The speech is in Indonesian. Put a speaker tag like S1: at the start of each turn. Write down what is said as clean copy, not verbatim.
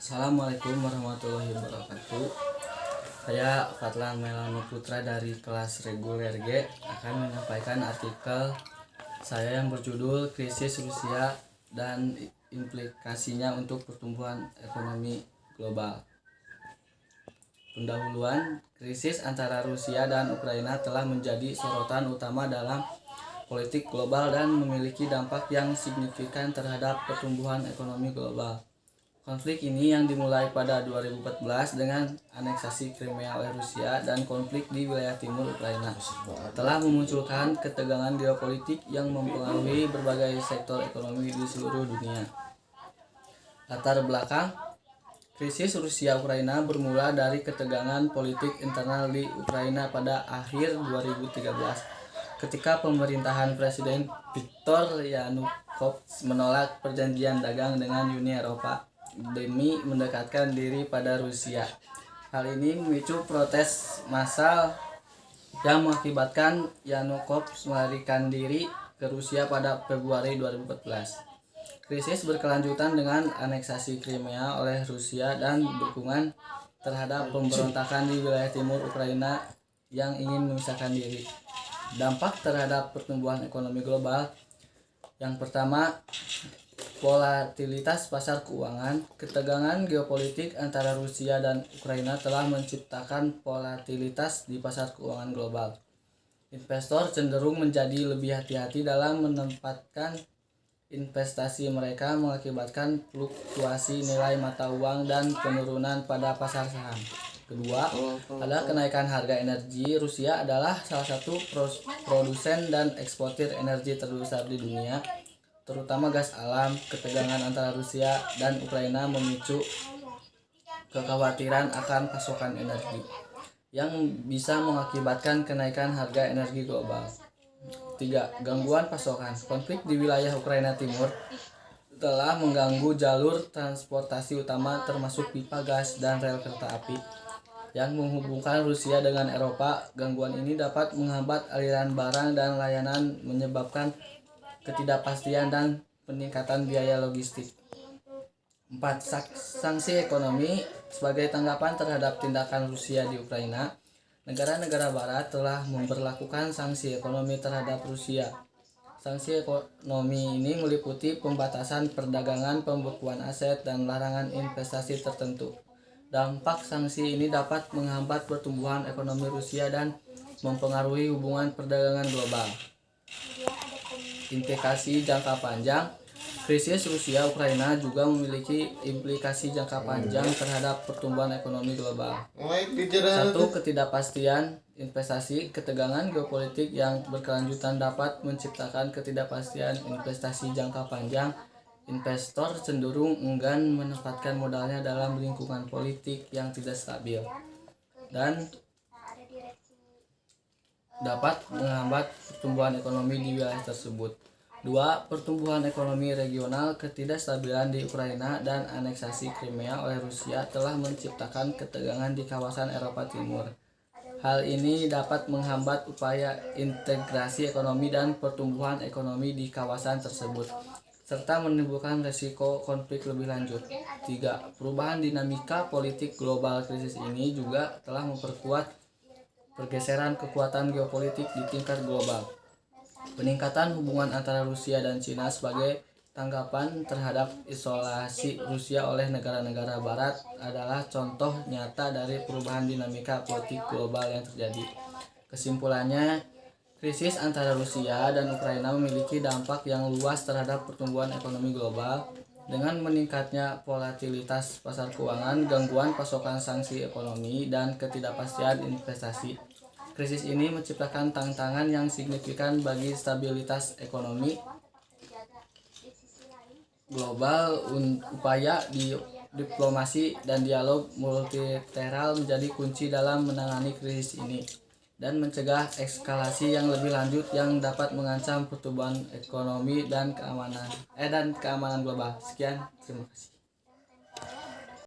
S1: Assalamualaikum warahmatullahi wabarakatuh. Saya Fatlan Melano Putra dari kelas reguler G akan menyampaikan artikel saya yang berjudul Krisis Rusia dan Implikasinya untuk Pertumbuhan Ekonomi Global. Pendahuluan, krisis antara Rusia dan Ukraina telah menjadi sorotan utama dalam politik global dan memiliki dampak yang signifikan terhadap pertumbuhan ekonomi global. Konflik ini yang dimulai pada 2014 dengan aneksasi Crimea oleh Rusia dan konflik di wilayah timur Ukraina telah memunculkan ketegangan geopolitik yang mempengaruhi berbagai sektor ekonomi di seluruh dunia. Latar belakang krisis Rusia-Ukraina bermula dari ketegangan politik internal di Ukraina pada akhir 2013 ketika pemerintahan Presiden Viktor Yanukovych menolak perjanjian dagang dengan Uni Eropa demi mendekatkan diri pada Rusia. Hal ini memicu protes massal yang mengakibatkan Yanukovych melarikan diri ke Rusia pada Februari 2014. Krisis berkelanjutan dengan aneksasi Crimea oleh Rusia dan dukungan terhadap pemberontakan di wilayah timur Ukraina yang ingin memisahkan diri. Dampak terhadap pertumbuhan ekonomi global. Yang pertama, volatilitas pasar keuangan. Ketegangan geopolitik antara Rusia dan Ukraina telah menciptakan volatilitas di pasar keuangan global. Investor cenderung menjadi lebih hati-hati dalam menempatkan investasi mereka, mengakibatkan fluktuasi nilai mata uang dan penurunan pada pasar saham. Kedua, ada kenaikan harga energi. Rusia adalah salah satu produsen dan eksportir energi terbesar di dunia, terutama gas alam. Ketegangan antara Rusia dan Ukraina memicu kekhawatiran akan pasokan energi yang bisa mengakibatkan kenaikan harga energi global. 3. Gangguan pasokan. Konflik di wilayah Ukraina Timur telah mengganggu jalur transportasi utama termasuk pipa gas dan rel kereta api yang menghubungkan Rusia dengan Eropa. Gangguan ini dapat menghambat aliran barang dan layanan, menyebabkan ketidakpastian dan peningkatan biaya logistik. 4. Sanksi ekonomi. Sebagai tanggapan terhadap tindakan Rusia di Ukraina, negara-negara barat telah memberlakukan sanksi ekonomi terhadap Rusia. Sanksi ekonomi ini meliputi pembatasan perdagangan, pembekuan aset, dan larangan investasi tertentu. Dampak sanksi ini dapat menghambat pertumbuhan ekonomi Rusia dan mempengaruhi hubungan perdagangan global. Implikasi jangka panjang. Krisis Rusia-Ukraina juga memiliki implikasi jangka panjang terhadap pertumbuhan ekonomi global. 1. Ketidakpastian investasi. Ketegangan geopolitik yang berkelanjutan dapat menciptakan ketidakpastian investasi jangka panjang. Investor cenderung enggan menempatkan modalnya dalam lingkungan politik yang tidak stabil dan dapat menghambat pertumbuhan ekonomi di wilayah tersebut. 2. Pertumbuhan ekonomi regional. Ketidakstabilan di Ukraina dan aneksasi Crimea oleh Rusia telah menciptakan ketegangan di kawasan Eropa Timur. Hal ini dapat menghambat upaya integrasi ekonomi dan pertumbuhan ekonomi di kawasan tersebut, serta menimbulkan resiko konflik lebih lanjut. 3. Perubahan dinamika politik global. Krisis ini juga telah memperkuat pergeseran kekuatan geopolitik di tingkat global. Peningkatan hubungan antara Rusia dan Cina sebagai tanggapan terhadap isolasi Rusia oleh negara-negara barat adalah contoh nyata dari perubahan dinamika politik global yang terjadi. Kesimpulannya, krisis antara Rusia dan Ukraina memiliki dampak yang luas terhadap pertumbuhan ekonomi global dengan meningkatnya volatilitas pasar keuangan, gangguan pasokan, sanksi ekonomi, dan ketidakpastian investasi. Krisis ini menciptakan tantangan yang signifikan bagi stabilitas ekonomi global. Upaya diplomasi dan dialog multilateral menjadi kunci dalam menangani krisis ini dan mencegah eskalasi yang lebih lanjut yang dapat mengancam pertumbuhan ekonomi dan keamanan global. Sekian, terima kasih.